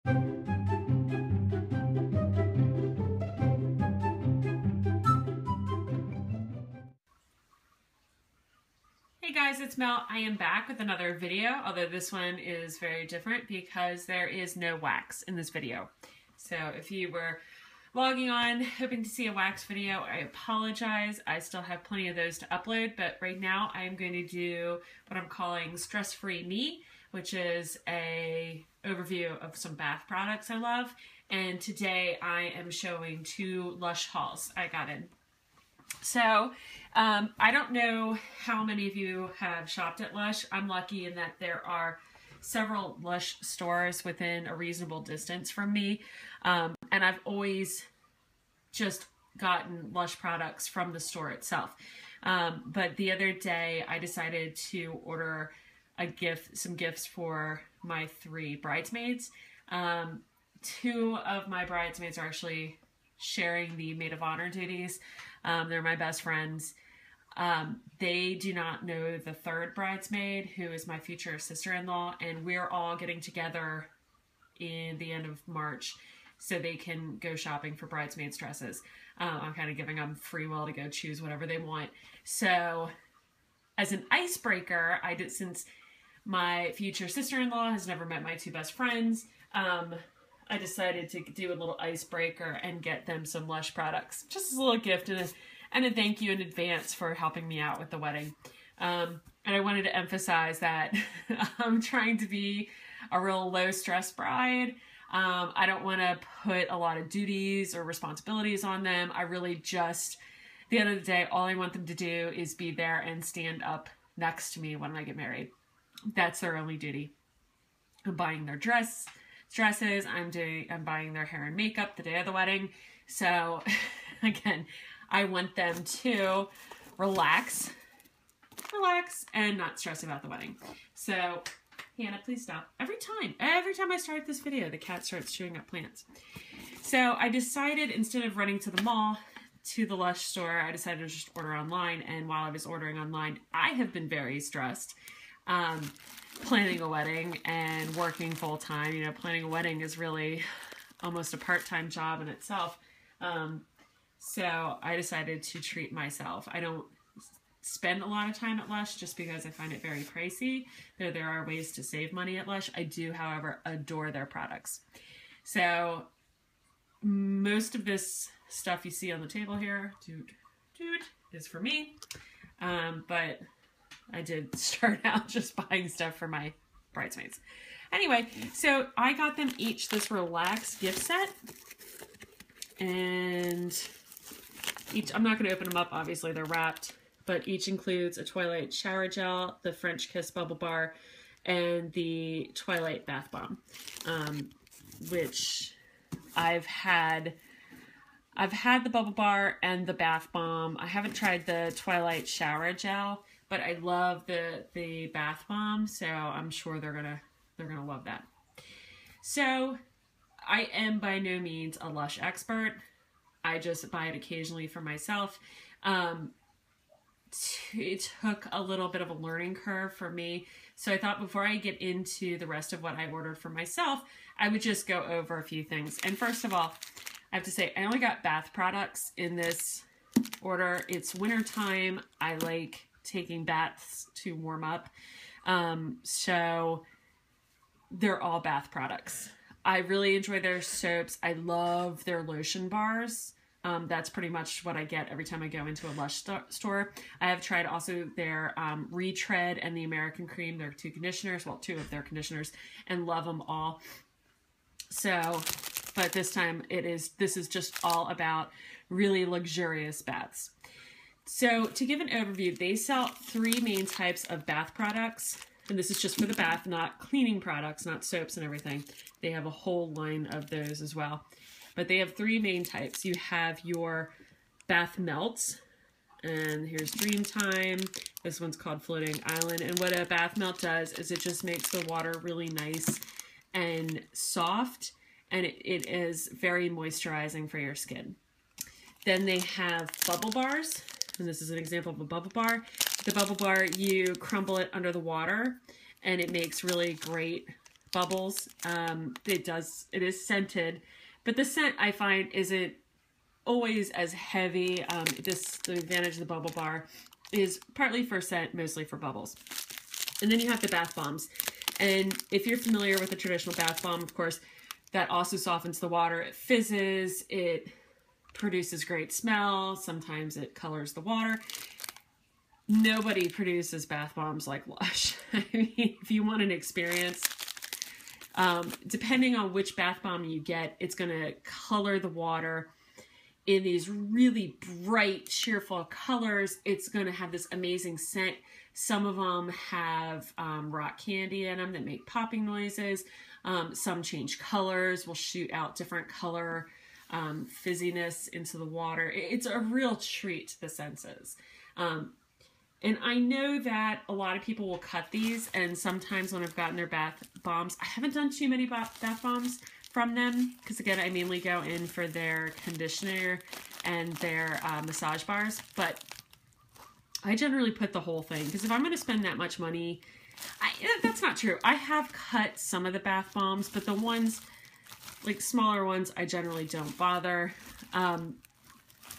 Hey guys, it's Mel. I am back with another video, although this one is very different because there is no wax in this video. So if you were logging on hoping to see a wax video, I apologize. I still have plenty of those to upload, but right now I am going to do what I'm calling Stress-Free Me, which is a overview of some bath products I love. And today I am showing 2 Lush hauls I got in. So, I don't know how many of you have shopped at Lush. I'm lucky in that there are several Lush stores within a reasonable distance from me. And I've always just gotten Lush products from the store itself. But the other day I decided to order some gifts for my 3 bridesmaids. 2 of my bridesmaids are actually sharing the maid of honor duties. They're my best friends. They do not know the 3rd bridesmaid, who is my future sister-in-law, and we're all getting together in the end of March so they can go shopping for bridesmaids dresses. I'm kind of giving them free will to go choose whatever they want. So as an icebreaker, since my future sister-in-law has never met my 2 best friends, I decided to do a little icebreaker and get them some Lush products. Just a little gift and a thank you in advance for helping me out with the wedding. And I wanted to emphasize that I'm trying to be a real low-stress bride. I don't want to put a lot of duties or responsibilities on them. I really just, at the end of the day, all I want them to do is be there and stand up next to me when I get married. That's their only duty. I'm buying their dresses, I'm buying their hair and makeup the day of the wedding. So again, I want them to relax and not stress about the wedding. So Hannah, please stop. Every time I start this video, the cat starts chewing up plants. So I decided, instead of running to the mall to the Lush store, I decided to just order online. And while I was ordering online, I have been very stressed. Planning a wedding and working full-time. You know, planning a wedding is really almost a part-time job in itself. So I decided to treat myself. I don't spend a lot of time at Lush just because I find it very pricey. There are ways to save money at Lush. I do, however, adore their products. So most of this stuff you see on the table here, is for me. But I did start out just buying stuff for my bridesmaids. Anyway, so I got them each this Relax gift set. And each, I'm not going to open them up, obviously they're wrapped, but each includes a Twilight shower gel, the French Kiss bubble bar, and the Twilight bath bomb, which I've had the bubble bar and the bath bomb. I haven't tried the Twilight shower gel, but I love the bath bomb, so I'm sure they're gonna love that. So I am by no means a Lush expert. I just buy it occasionally for myself. It took a little bit of a learning curve for me, so I thought before I get into the rest of what I ordered for myself, I would just go over a few things. And first of all, I have to say, I only got bath products in this order. It's winter time. I like taking baths to warm up. So they're all bath products. I really enjoy their soaps. I love their lotion bars. That's pretty much what I get every time I go into a Lush store. I have tried also their Retread and the American Cream. They're 2 conditioners, well, 2 of their conditioners, and love them all. So, but this time this is just all about really luxurious baths. So to give an overview, they sell 3 main types of bath products, and this is just for the bath, not cleaning products, not soaps and everything. They have a whole line of those as well. But they have 3 main types. You have your bath melts, and here's Dreamtime. This one's called Floating Island, and what a bath melt does is it just makes the water really nice and soft, and it is very moisturizing for your skin. Then they have bubble bars, and this is an example of a bubble bar. The bubble bar, you crumble it under the water, and it makes really great bubbles. It is scented, but the scent I find isn't always as heavy. The advantage of the bubble bar is partly for scent, mostly for bubbles. And then you have the bath bombs. And if you're familiar with a traditional bath bomb, of course, that also softens the water. It fizzes, it produces great smell. Sometimes it colors the water. Nobody produces bath bombs like Lush. I mean, if you want an experience, depending on which bath bomb you get, it's going to color the water in these really bright, cheerful colors. It's going to have this amazing scent. Some of them have rock candy in them that make popping noises. Some change colors, will shoot out different color fizziness into the water. It's a real treat to the senses. And I know that a lot of people will cut these, and sometimes when I've gotten their bath bombs, I haven't done too many bath bombs from them, because again, I mainly go in for their conditioner and their massage bars, but I generally put the whole thing, because if I'm going to spend that much money, that's not true. I have cut some of the bath bombs, but the ones, like smaller ones, I generally don't bother.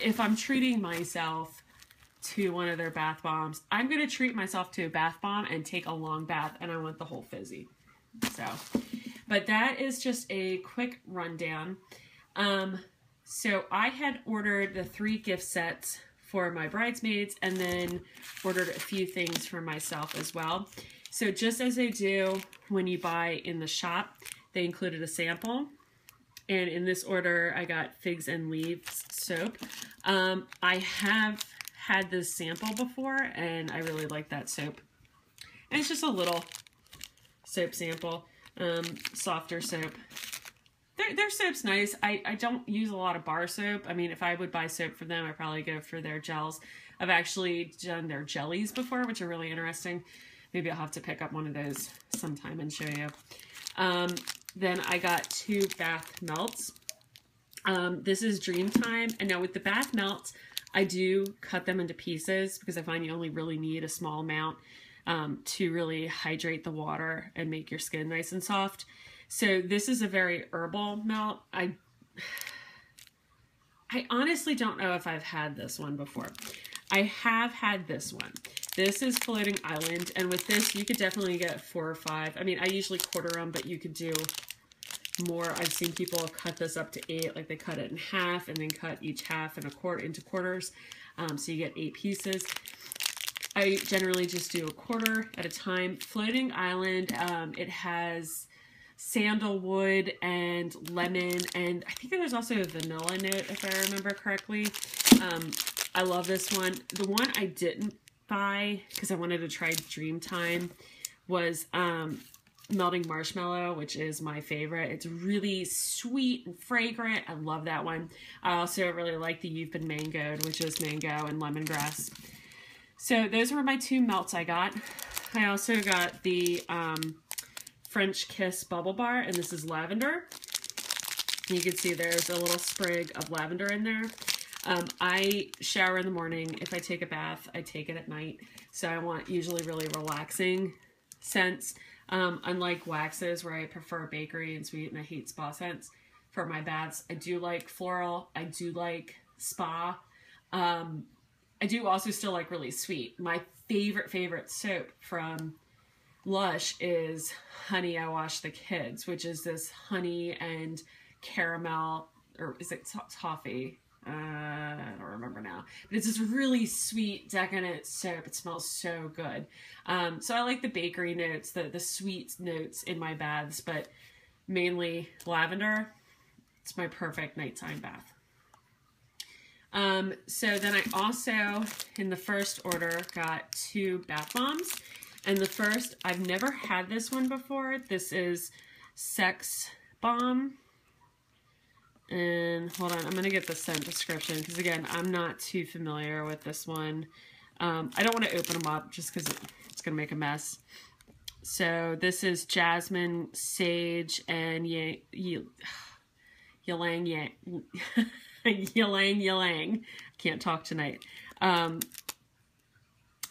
If I'm treating myself to one of their bath bombs, I'm going to treat myself to a bath bomb and take a long bath, and I want the whole fizzy. So, but that is just a quick rundown. So I had ordered the 3 gift sets for my bridesmaids, and then ordered a few things for myself as well. So just as they do when you buy in the shop, they included a sample. And in this order, I got Figs and Leaves soap. I have had this sample before, and I really like that soap. And it's just a little soap sample, softer soap. Their soap's nice. I don't use a lot of bar soap. I mean, if I would buy soap for them, I'd probably go for their gels. I've actually done their jellies before, which are really interesting. Maybe I'll have to pick up one of those sometime and show you. Then I got 2 bath melts. This is Dreamtime. And now with the bath melts, I do cut them into pieces, because I find you only really need a small amount to really hydrate the water and make your skin nice and soft. So this is a very herbal melt. I honestly don't know if I've had this one before. I have had this one. This is Floating Island, and with this you could definitely get 4 or 5. I mean, I usually quarter them, but you could do more. I've seen people cut this up to 8, like they cut it in half and then cut each half and a quarter into quarters, so you get 8 pieces. I generally just do a quarter at a time. Floating Island, it has sandalwood and lemon, and I think there's also a vanilla note, if I remember correctly. I love this one. The one I didn't buy because I wanted to try Dreamtime was Melting Marshmallow, which is my favorite. It's really sweet and fragrant. I love that one. I also really like the You've Been Mangoed, which is mango and lemongrass. So those were my 2 melts I got. I also got the French Kiss Bubble Bar, and this is lavender. You can see there's a little sprig of lavender in there. I shower in the morning. If I take a bath, I take it at night. So I want usually really relaxing scents. Unlike waxes, where I prefer bakery and sweet, and I hate spa scents for my baths. I do like floral. I do like spa. I do also still like really sweet. My favorite soap from Lush is Honey, I Wash the Kids, which is this honey and caramel, or is it toffee? I don't remember now, but it's this really sweet, decadent soap. It smells so good. So I like the bakery notes, the sweet notes in my baths, but mainly lavender. It's my perfect nighttime bath. So then I also, in the first order, got 2 bath bombs. And the first, I've never had this one before. This is Sex Bomb. And hold on, I'm going to get the scent description, because again, I'm not too familiar with this one. I don't want to open them up just because it's going to make a mess. So this is jasmine, sage, and ylang ylang. Can't talk tonight. And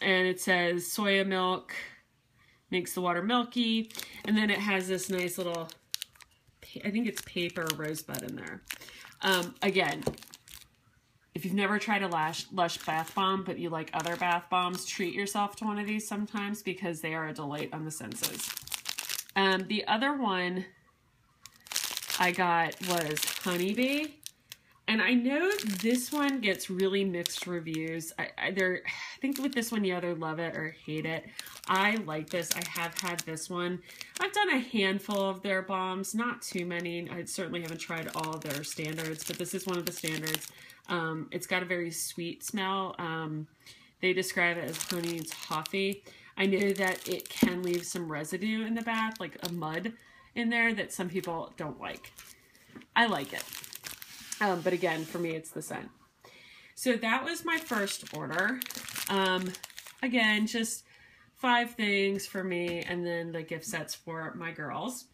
it says soya milk, makes the water milky. And then it has this nice little, I think it's paper rosebud in there. Again, if you've never tried a Lush bath bomb, but you like other bath bombs, treat yourself to one of these sometimes because they are a delight on the senses. The other one I got was Honeybee. And I know this one gets really mixed reviews. I think with this one, you either love it or hate it. I like this. I have had this one. I've done a handful of their bombs, not too many. I certainly haven't tried all of their standards, but this is one of the standards. It's got a very sweet smell. They describe it as honey and toffee. I know that it can leave some residue in the bath, like a mud in there that some people don't like. I like it. But again, for me, it's the scent. So that was my first order. Again, just 5 things for me and then the gift sets for my girls.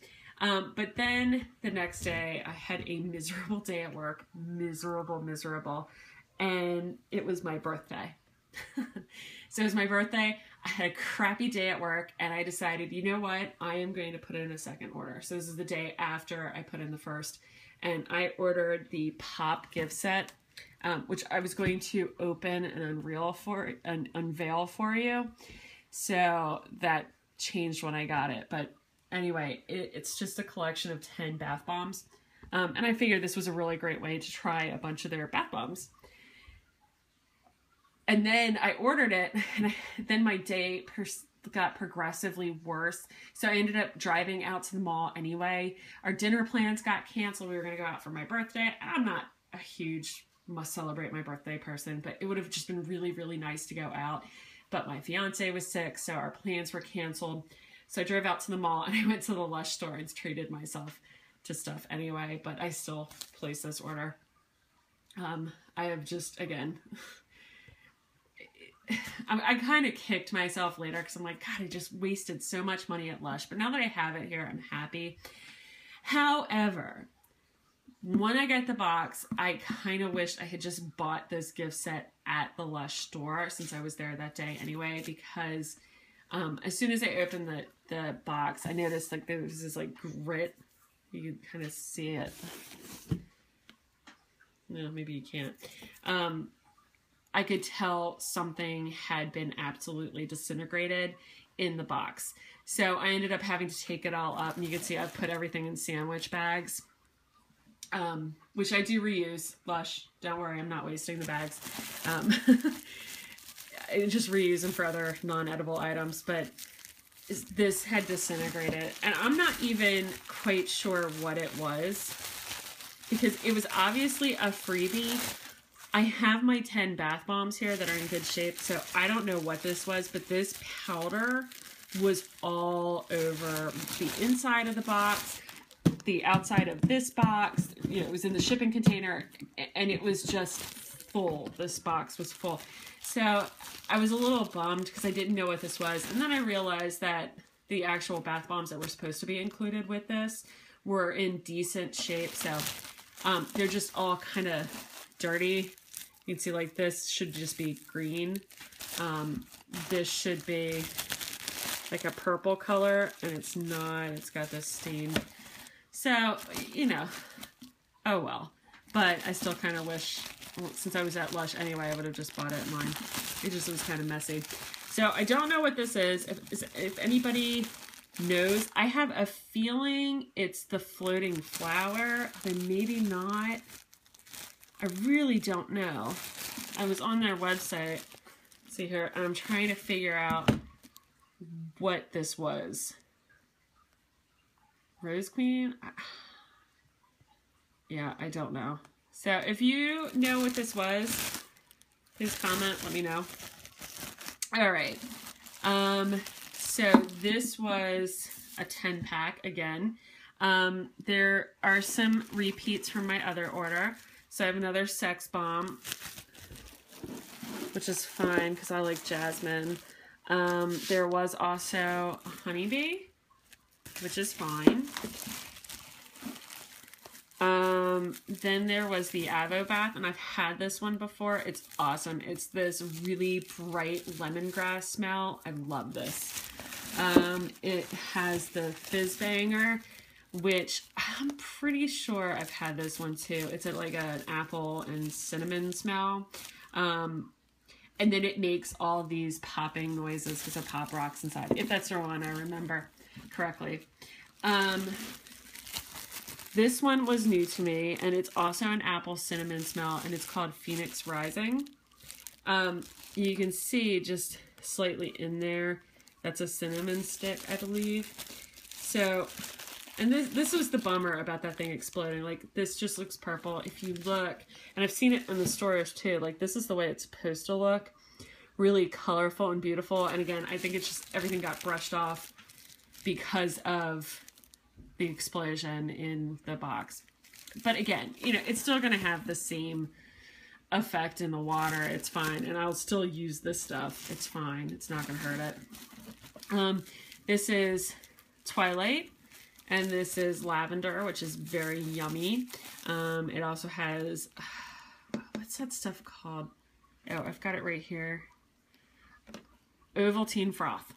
But then the next day I had a miserable day at work, miserable. And it was my birthday. So it was my birthday. I had a crappy day at work and I decided, you know what? I am going to put in a second order. So this is the day after I put in the first. And I ordered the Pop gift set, which I was going to open and unveil for you. So that changed when I got it. But anyway, it's just a collection of 10 bath bombs. And I figured this was a really great way to try a bunch of their bath bombs. And then I ordered it, and then my day got progressively worse. So I ended up driving out to the mall anyway. Our dinner plans got canceled. We were going to go out for my birthday. I'm not a huge must celebrate my birthday person, but it would have just been really, really nice to go out. But my fiance was sick, so our plans were canceled. So I drove out to the mall and I went to the Lush store and treated myself to stuff anyway, but I still placed this order. I have just, again, I kind of kicked myself later because I'm like, God, I just wasted so much money at Lush. But now that I have it here, I'm happy. However, when I got the box, I kind of wished I had just bought this gift set at the Lush store since I was there that day anyway, because as soon as I opened the box, I noticed like there was this like grit. You can kind of see it. No, maybe you can't. I could tell something had been absolutely disintegrated in the box. So I ended up having to take it all up. And you can see I've put everything in sandwich bags, which I do reuse. Lush, don't worry, I'm not wasting the bags. I just reuse them for other non-edible items. But this had disintegrated. And I'm not even quite sure what it was, because it was obviously a freebie. I have my 10 bath bombs here that are in good shape, so I don't know what this was, but this powder was all over the inside of the box, the outside of this box. You know, it was in the shipping container, and it was just full. This box was full. So I was a little bummed because I didn't know what this was, and then I realized that the actual bath bombs that were supposed to be included with this were in decent shape, so they're just all kind of dirty. You can see like this should just be green. This should be like a purple color, and it's not. It's got this stain. So, you know, oh well. But I still kind of wish, well, since I was at Lush anyway, I would have just bought it at mine. It just was kind of messy. So I don't know what this is. If anybody knows, I have a feeling it's the floating flower, but maybe not. I really don't know. I was on their website. Let's see here. I'm trying to figure out what this was. Rose Queen? Yeah, I don't know. So if you know what this was, please comment. Let me know. All right. So this was a 10-pack again. There are some repeats from my other order. So I have another Sex Bomb, which is fine because I like jasmine. There was also a Honeybee, which is fine. Then there was the Avo Bath, and I've had this one before. It's awesome. It's this really bright lemongrass smell. I love this. It has the Fizz Banger, which I'm pretty sure I've had this one too. It's like an apple and cinnamon smell. And then it makes all these popping noises because of pop rocks inside, if that's the one I remember correctly. This one was new to me, and it's also an apple cinnamon smell, and it's called Phoenix Rising. You can see just slightly in there, that's a cinnamon stick, I believe. So, and this was the bummer about that thing exploding. Like, this just looks purple. If you look, and I've seen it in the stores too, like this is the way it's supposed to look. Really colorful and beautiful. And again, I think it's just everything got brushed off because of the explosion in the box. But again, you know, it's still going to have the same effect in the water. It's fine. And I'll still use this stuff. It's fine. It's not going to hurt it. This is Twilight. And this is Lavender, which is very yummy. It also has, what's that stuff called? Oh, I've got it right here. Ovaltine Froth.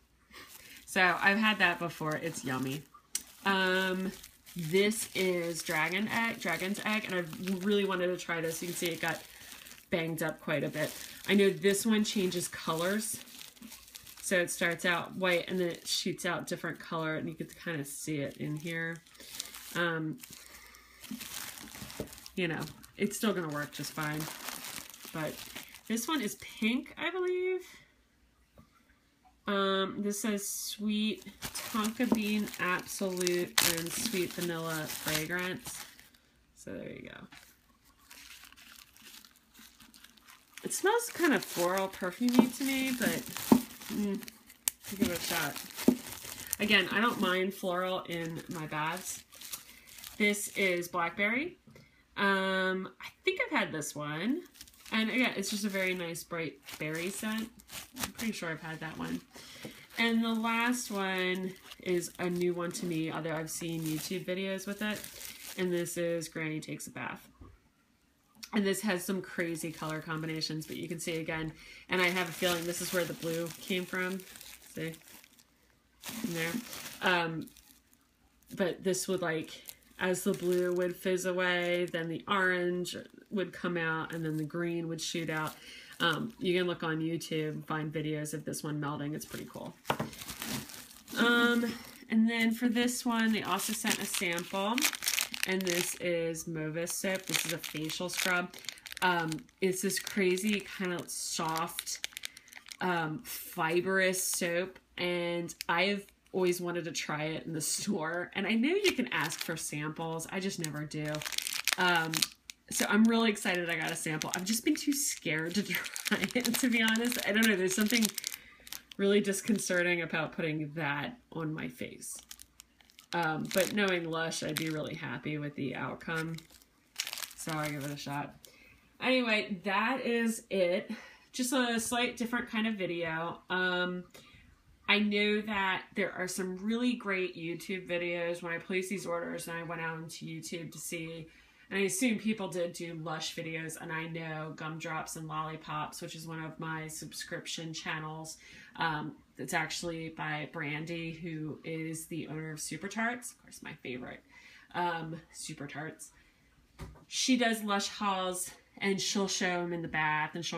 So I've had that before. It's yummy. This is Dragon's Egg, and I really wanted to try this. You can see it got banged up quite a bit. I know this one changes colors. So it starts out white and then it shoots out different color, and you can kind of see it in here. You know, it's still going to work just fine. But this one is pink, I believe. This says Sweet Tonka Bean Absolute and Sweet Vanilla Fragrance. So there you go. It smells kind of floral perfumey to me, but give it a shot. Again, I don't mind floral in my baths. This is Blackberry. I think I've had this one. And again, it's just a very nice bright berry scent. I'm pretty sure I've had that one. And the last one is a new one to me, although I've seen YouTube videos with it. And this is Granny Takes a Bath. And this has some crazy color combinations, but you can see again, and I have a feeling this is where the blue came from. See? In there. But this would, like, as the blue would fizz away, then the orange would come out, and then the green would shoot out. You can look on YouTube and find videos of this one melting. It's pretty cool. And then for this one, they also sent a sample. And this is Movis soap. This is a facial scrub. It's this crazy kind of soft, fibrous soap. And I've always wanted to try it in the store. And I know you can ask for samples. I just never do. So I'm really excited I got a sample. I've just been too scared to try it, to be honest. I don't know. There's something really disconcerting about putting that on my face. But knowing Lush, I'd be really happy with the outcome. So I'll give it a shot. Anyway, that is it. Just a slight different kind of video. I know that there are some really great YouTube videos when I placed these orders and I went out into YouTube to see, and I assume people did do Lush videos, and I know Gumdrops and Lollipops, which is one of my subscription channels. It's actually by Brandy, who is the owner of Super Tarts. Of course, my favorite, Super Tarts. She does Lush hauls, and she'll show them in the bath, and she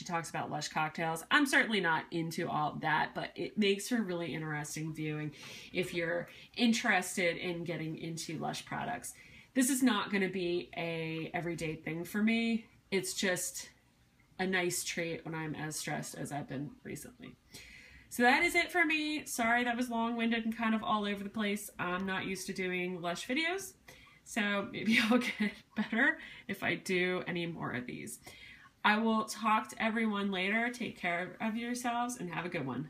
talks about Lush cocktails. I'm certainly not into all of that, but it makes for really interesting viewing if you're interested in getting into Lush products. This is not going to be a everyday thing for me. It's just a nice treat when I'm as stressed as I've been recently. So that is it for me. Sorry that was long-winded and kind of all over the place. I'm not used to doing Lush videos, so maybe I'll get better if I do any more of these. I will talk to everyone later. Take care of yourselves and have a good one.